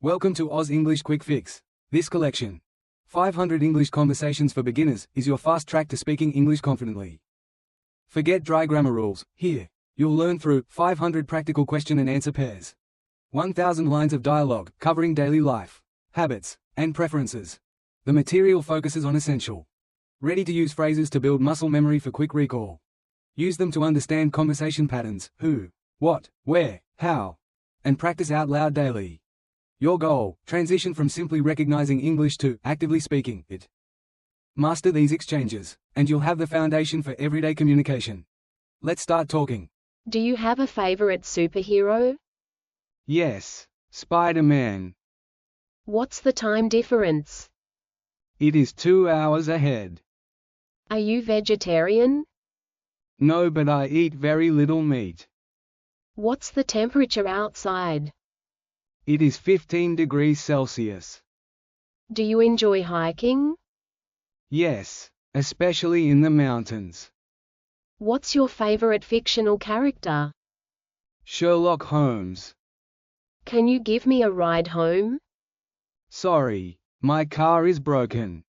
Welcome to Oz English Quick Fix. This collection, 500 English Conversations for Beginners, is your fast track to speaking English confidently. Forget dry grammar rules. Here, you'll learn through 500 practical question and answer pairs, 1,000 lines of dialogue covering daily life, habits, and preferences. The material focuses on essential, ready-to-use phrases to build muscle memory for quick recall. Use them to understand conversation patterns, who, what, where, how, and practice out loud daily. Your goal: transition from simply recognizing English to actively speaking it. Master these exchanges, and you'll have the foundation for everyday communication. Let's start talking. Do you have a favorite superhero? Yes, Spider-Man. What's the time difference? It is 2 hours ahead. Are you vegetarian? No, but I eat very little meat. What's the temperature outside? It is 15 degrees Celsius. Do you enjoy hiking? Yes, especially in the mountains. What's your favorite fictional character? Sherlock Holmes. Can you give me a ride home? Sorry, my car is broken.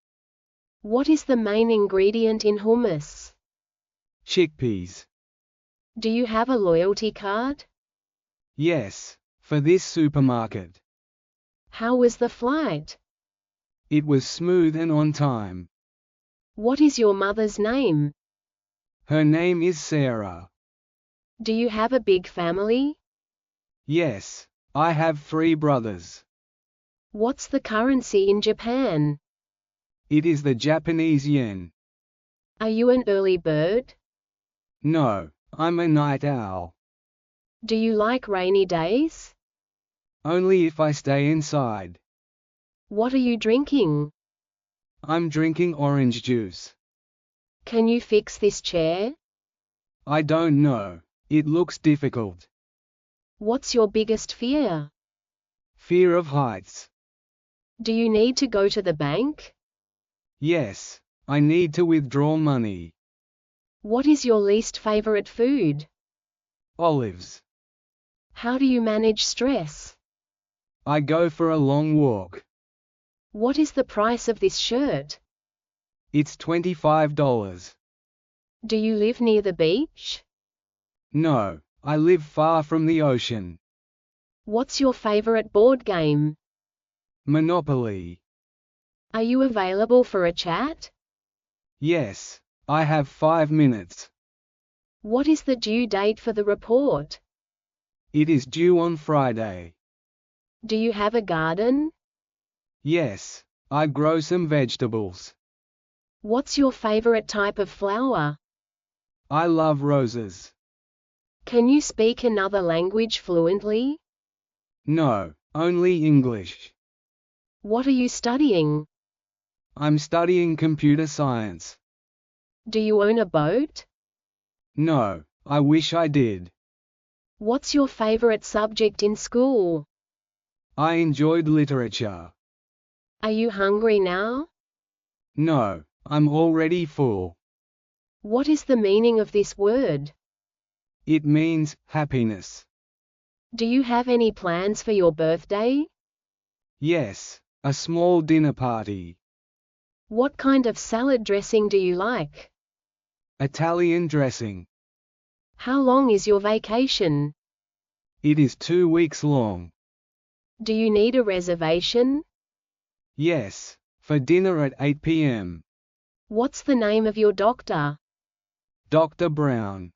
What is the main ingredient in hummus? Chickpeas. Do you have a loyalty card? Yes, for this supermarket. How was the flight? It was smooth and on time. What is your mother's name? Her name is Sarah. Do you have a big family? Yes, I have 3 brothers. What's the currency in Japan? It is the Japanese yen. Are you an early bird? No, I'm a night owl. Do you like rainy days? Only if I stay inside. What are you drinking? I'm drinking orange juice. Can you fix this chair? I don't know. It looks difficult. What's your biggest fear? Fear of heights. Do you need to go to the bank? Yes, I need to withdraw money. What is your least favorite food? Olives. How do you manage stress? I go for a long walk. What is the price of this shirt? It's $25. Do you live near the beach? No, I live far from the ocean. What's your favorite board game? Monopoly. Are you available for a chat? Yes, I have 5 minutes. What is the due date for the report? It is due on Friday. Do you have a garden? Yes, I grow some vegetables. What's your favorite type of flower? I love roses. Can you speak another language fluently? No, only English. What are you studying? I'm studying computer science. Do you own a boat? No, I wish I did. What's your favorite subject in school? I enjoyed literature. Are you hungry now? No, I'm already full. What is the meaning of this word? It means happiness. Do you have any plans for your birthday? Yes, a small dinner party. What kind of salad dressing do you like? Italian dressing. How long is your vacation? It is 2 weeks long. Do you need a reservation? Yes, for dinner at 8 p.m. What's the name of your doctor? Dr. Brown.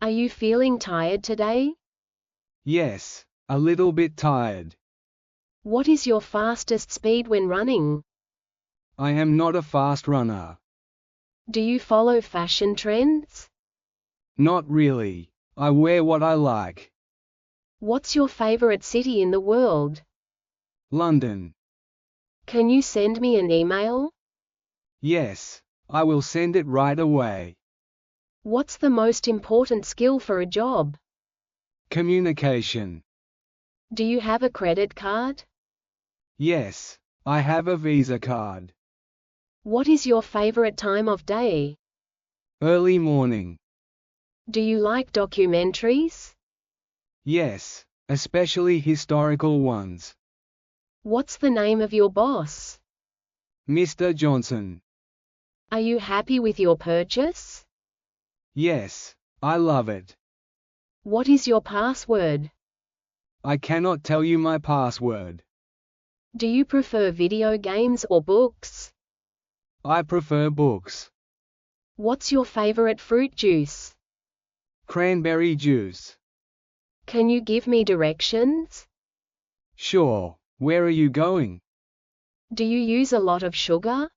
Are you feeling tired today? Yes, a little bit tired. What is your fastest speed when running? I am not a fast runner. Do you follow fashion trends? Not really. I wear what I like. What's your favorite city in the world? London. Can you send me an email? Yes, I will send it right away. What's the most important skill for a job? Communication. Do you have a credit card? Yes, I have a Visa card. What is your favorite time of day? Early morning. Do you like documentaries? Yes, especially historical ones. What's the name of your boss? Mr. Johnson. Are you happy with your purchase? Yes, I love it. What is your password? I cannot tell you my password. Do you prefer video games or books? I prefer books. What's your favorite fruit juice? Cranberry juice. Can you give me directions? Sure. Where are you going? Do you use a lot of sugar?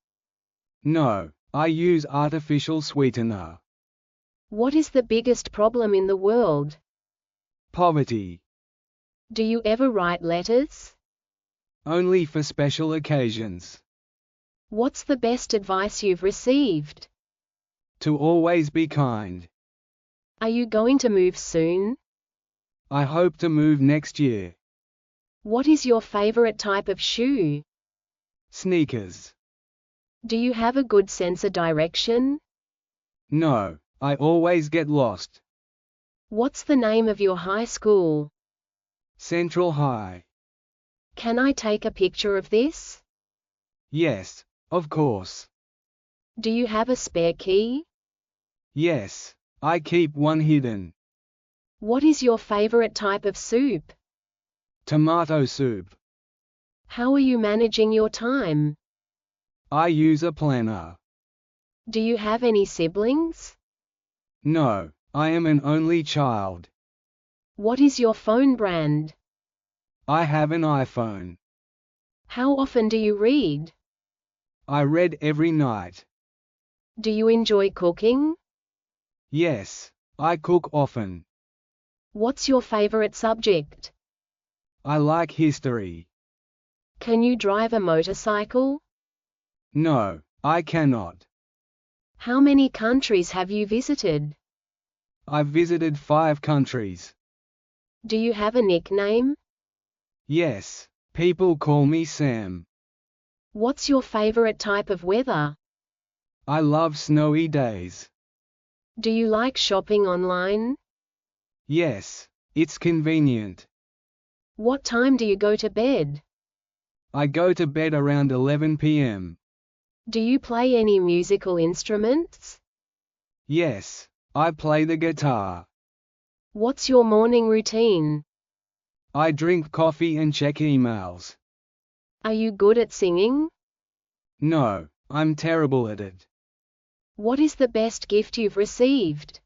No, I use artificial sweetener. What is the biggest problem in the world? Poverty. Do you ever write letters? Only for special occasions. What's the best advice you've received? To always be kind. Are you going to move soon? I hope to move next year. What is your favorite type of shoe? Sneakers. Do you have a good sense of direction? No, I always get lost. What's the name of your high school? Central High. Can I take a picture of this? Yes, of course. Do you have a spare key? Yes, I keep one hidden. What is your favorite type of soup? Tomato soup. How are you managing your time? I use a planner. Do you have any siblings? No, I am an only child. What is your phone brand? I have an iPhone. How often do you read? I read every night. Do you enjoy cooking? Yes, I cook often. What's your favorite subject? I like history. Can you drive a motorcycle? No, I cannot. How many countries have you visited? I've visited 5 countries. Do you have a nickname? Yes, people call me Sam. What's your favorite type of weather? I love snowy days. Do you like shopping online? Yes, it's convenient. What time do you go to bed? I go to bed around 11 p.m. Do you play any musical instruments? Yes, I play the guitar. What's your morning routine? I drink coffee and check emails. Are you good at singing? No, I'm terrible at it. What is the best gift you've received?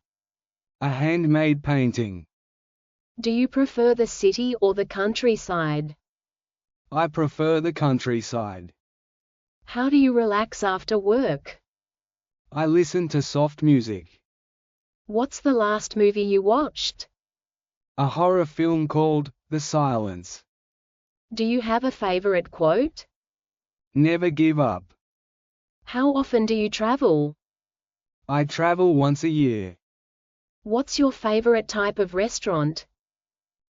A handmade painting. Do you prefer the city or the countryside? I prefer the countryside. How do you relax after work? I listen to soft music. What's the last movie you watched? A horror film called The Silence. Do you have a favorite quote? Never give up. How often do you travel? I travel once a year. What's your favorite type of restaurant?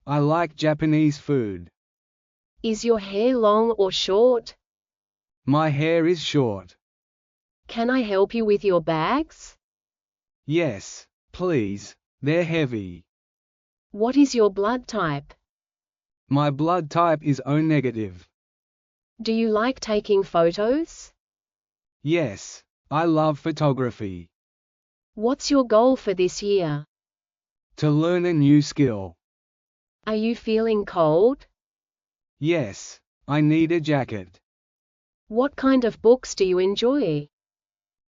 I like Japanese food. Is your hair long or short? My hair is short. Can I help you with your bags? Yes, please, they're heavy. What is your blood type? My blood type is O negative. Do you like taking photos? Yes, I love photography. What's your goal for this year? To learn a new skill. Are you feeling cold? Yes, I need a jacket. What kind of books do you enjoy?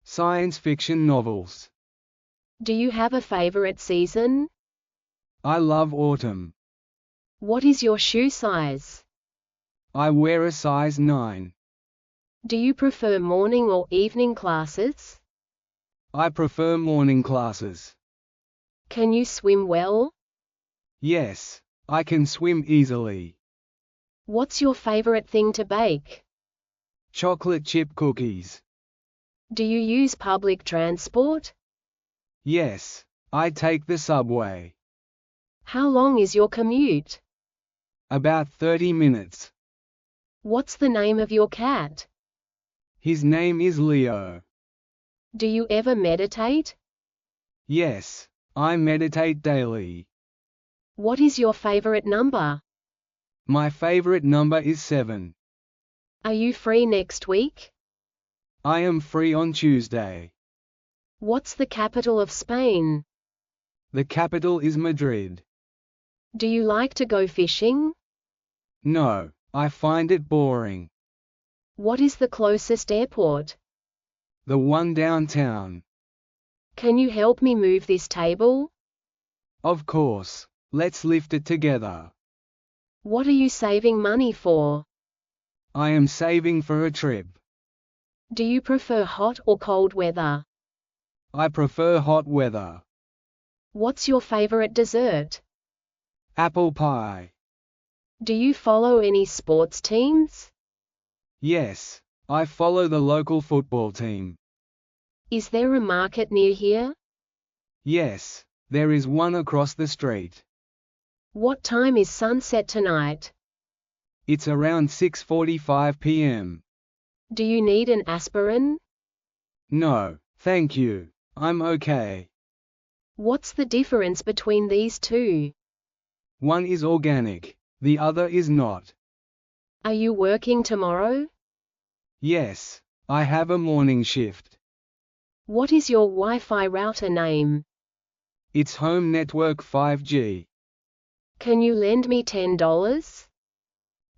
Science fiction novels. Do you have a favorite season? I love autumn. What is your shoe size? I wear a size 9. Do you prefer morning or evening classes? I prefer morning classes. Can you swim well? Yes, I can swim easily. What's your favorite thing to bake? Chocolate chip cookies. Do you use public transport? Yes, I take the subway. How long is your commute? About 30 minutes. What's the name of your cat? His name is Leo. Do you ever meditate? Yes, I meditate daily. What is your favorite number? My favorite number is 7. Are you free next week? I am free on Tuesday. What's the capital of Spain? The capital is Madrid. Do you like to go fishing? No, I find it boring. What is the closest airport? The one downtown. Can you help me move this table? Of course. Let's lift it together. What are you saving money for? I am saving for a trip. Do you prefer hot or cold weather? I prefer hot weather. What's your favorite dessert? Apple pie. Do you follow any sports teams? Yes, I follow the local football team. Is there a market near here? Yes, there is one across the street. What time is sunset tonight? It's around 6:45 p.m. Do you need an aspirin? No, thank you. I'm okay. What's the difference between these two? One is organic, the other is not. Are you working tomorrow? Yes, I have a morning shift. What is your Wi-Fi router name? It's Home Network 5G. Can you lend me $10?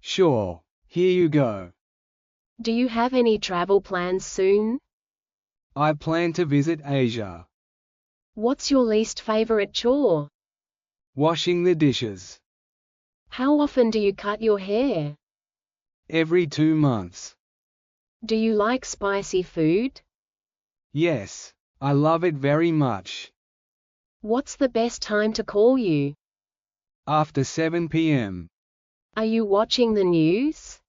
Sure, here you go. Do you have any travel plans soon? I plan to visit Asia. What's your least favorite chore? Washing the dishes. How often do you cut your hair? Every 2 months. Do you like spicy food? Yes, I love it very much. What's the best time to call you? After 7 p.m. Are you watching the news?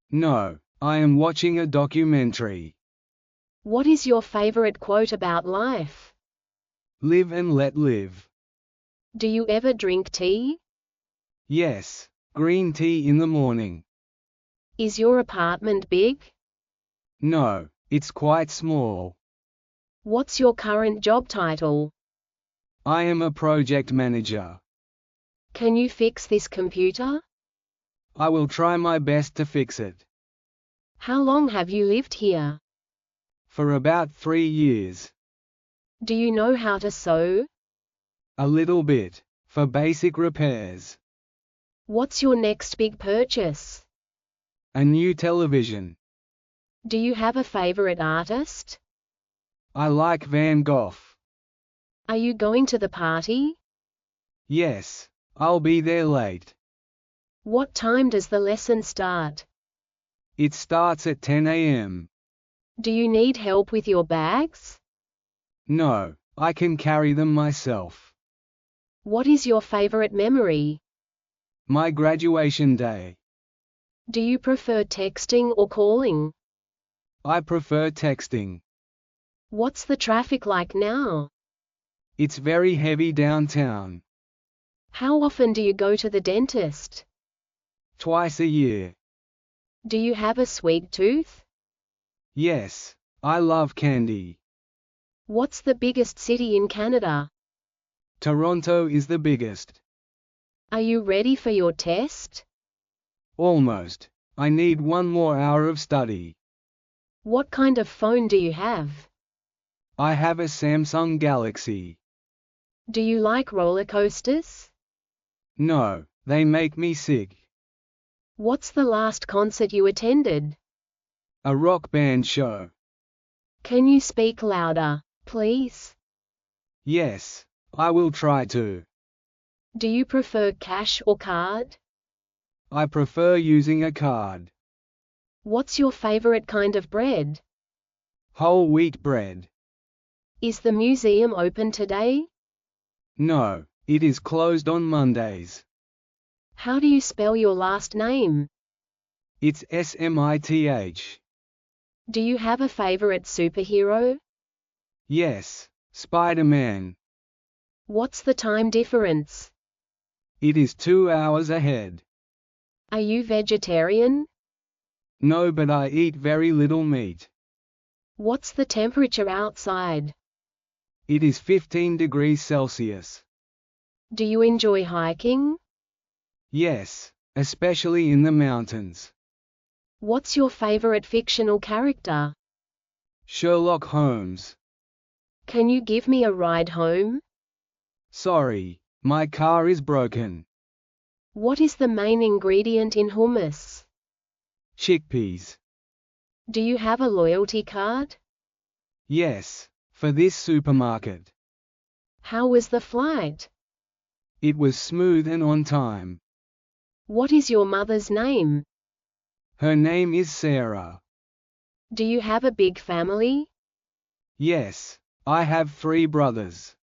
No, I am watching a documentary. What is your favorite quote about life? Live and let live. Do you ever drink tea? Yes, green tea in the morning. Is your apartment big? No, it's quite small. What's your current job title? I am a project manager. Can you fix this computer? I will try my best to fix it. How long have you lived here? For about 3 years. Do you know how to sew? A little bit, for basic repairs. What's your next big purchase? A new television. Do you have a favorite artist? I like Van Gogh. Are you going to the party? Yes, I'll be there late. What time does the lesson start? It starts at 10 a.m. Do you need help with your bags? No, I can carry them myself. What is your favorite memory? My graduation day. Do you prefer texting or calling? I prefer texting. What's the traffic like now? It's very heavy downtown. How often do you go to the dentist? Twice a year. Do you have a sweet tooth? Yes, I love candy. What's the biggest city in Canada? Toronto is the biggest. Are you ready for your test? Almost. I need 1 more hour of study. What kind of phone do you have? I have a Samsung Galaxy. Do you like roller coasters? No, they make me sick. What's the last concert you attended? A rock band show. Can you speak louder, please? Yes, I will try to. Do you prefer cash or card? I prefer using a card. What's your favorite kind of bread? Whole wheat bread. Is the museum open today? No, it is closed on Mondays. How do you spell your last name? It's Smith. Do you have a favorite superhero? Yes, Spider-Man. What's the time difference? It is 2 hours ahead. Are you vegetarian? No, but I eat very little meat. What's the temperature outside? It is 15 degrees Celsius. Do you enjoy hiking? Yes, especially in the mountains. What's your favorite fictional character? Sherlock Holmes. Can you give me a ride home? Sorry, my car is broken. What is the main ingredient in hummus? Chickpeas. Do you have a loyalty card? Yes, for this supermarket. How was the flight? It was smooth and on time. What is your mother's name? Her name is Sarah. Do you have a big family? Yes, I have 3 brothers.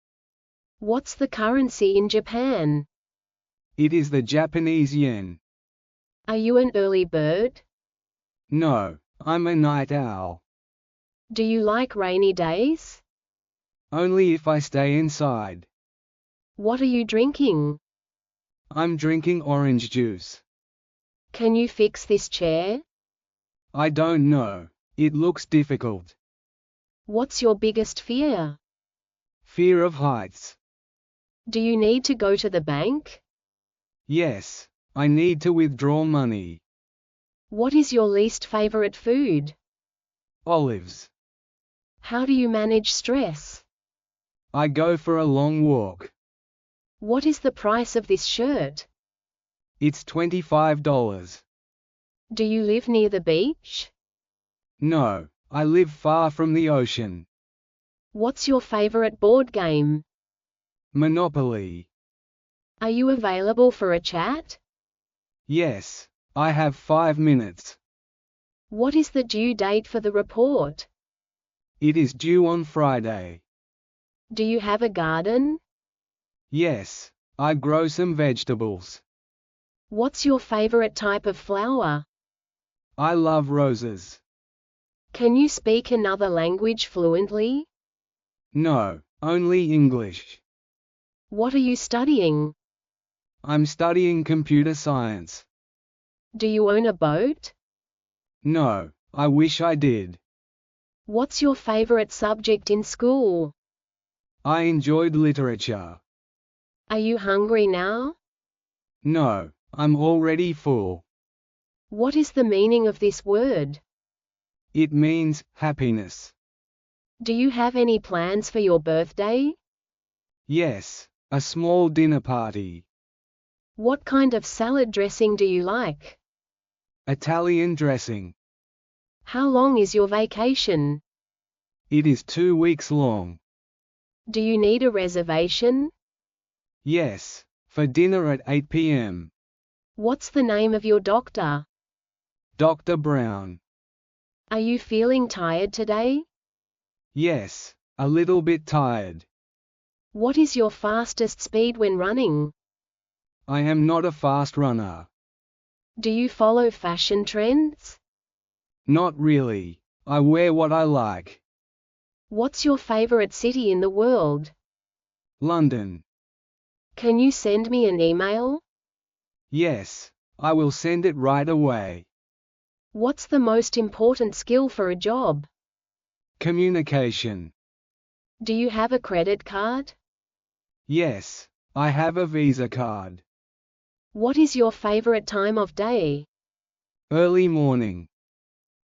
What's the currency in Japan? It is the Japanese yen. Are you an early bird? No, I'm a night owl. Do you like rainy days? Only if I stay inside. What are you drinking? I'm drinking orange juice. Can you fix this chair? I don't know. It looks difficult. What's your biggest fear? Fear of heights. Do you need to go to the bank? Yes, I need to withdraw money. What is your least favorite food? Olives. How do you manage stress? I go for a long walk. What is the price of this shirt? It's $25. Do you live near the beach? No, I live far from the ocean. What's your favorite board game? Monopoly. Are you available for a chat? Yes, I have 5 minutes. What is the due date for the report? It is due on Friday. Do you have a garden? Yes, I grow some vegetables. What's your favorite type of flower? I love roses. Can you speak another language fluently? No, only English. What are you studying? I'm studying computer science. Do you own a boat? No, I wish I did. What's your favorite subject in school? I enjoyed literature. Are you hungry now? No, I'm already full. What is the meaning of this word? It means happiness. Do you have any plans for your birthday? Yes, a small dinner party. What kind of salad dressing do you like? Italian dressing. How long is your vacation? It is 2 weeks long. Do you need a reservation? Yes, for dinner at 8 p.m. What's the name of your doctor? Dr. Brown. Are you feeling tired today? Yes, a little bit tired. What is your fastest speed when running? I am not a fast runner. Do you follow fashion trends? Not really. I wear what I like. What's your favorite city in the world? London. Can you send me an email? Yes, I will send it right away. What's the most important skill for a job? Communication. Do you have a credit card? Yes, I have a Visa card. What is your favorite time of day? Early morning.